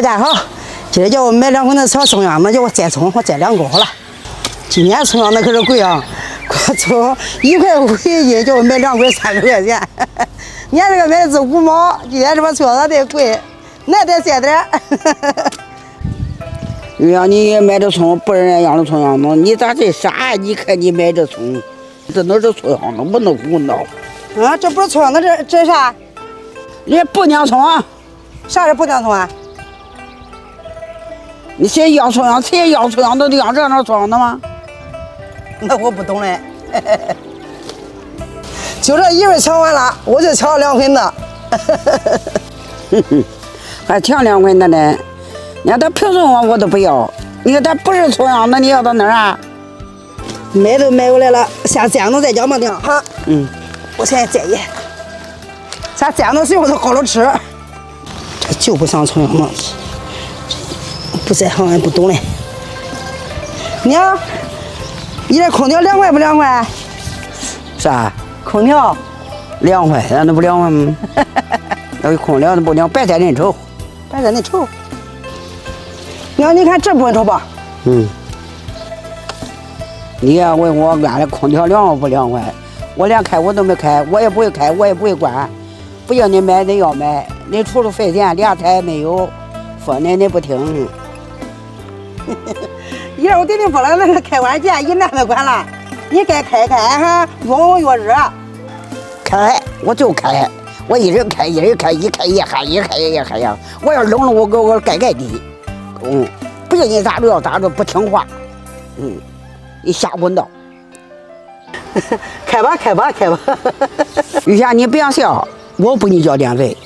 大家好，今儿叫我买2捆的炒葱姜，那叫我摘葱，我摘2个好了。今年葱姜那可是贵啊，葱1块5一斤，叫我买2捆30块钱。年这个买的是5毛，今天这把葱姜得贵，那得7点。你让你买这葱不是人养的葱姜吗？你咋这傻？你看你买这葱，这哪是葱姜呢？我弄不闹。啊，这不是葱姜，那这啥？你不娘葱啊？啥是不姜葱啊？你谁要葱姜？谁要葱姜都养这样葱姜的吗？那我不懂嘞。就这一份抢完了，我就抢了2捆的。还抢2捆的呢？你看他凭什么我都不要？你看他不是葱姜，那你要到哪儿啊？买都买过来了，先煎了再讲嘛的哈。我现在摘一，先煎到水后头好了吃。这就不像葱姜嘛，不在行也不懂嘞。娘，你这空调凉快不凉快？啥？空调凉快，咱那不凉快吗？要空调那不凉，白天人瞅。白天你瞅。娘，你看这部分瞅吧。你呀，问我俺的空调凉不凉快？我连开我都没开，我也不会开，我也不会关。不要你买，你要买，你除了费钱，俩台没有，说你不听。一会儿我给你说了，那个开关键一按就关了，你该开哈，越往越热。开，我就开，我一直开，一直开，一开一嗨，一开一嗨呀。我要冷了，我盖盖地。不信你咋着要咋着，不听话。你瞎滚道。开吧。玉霞，你别笑，我不给你交电费。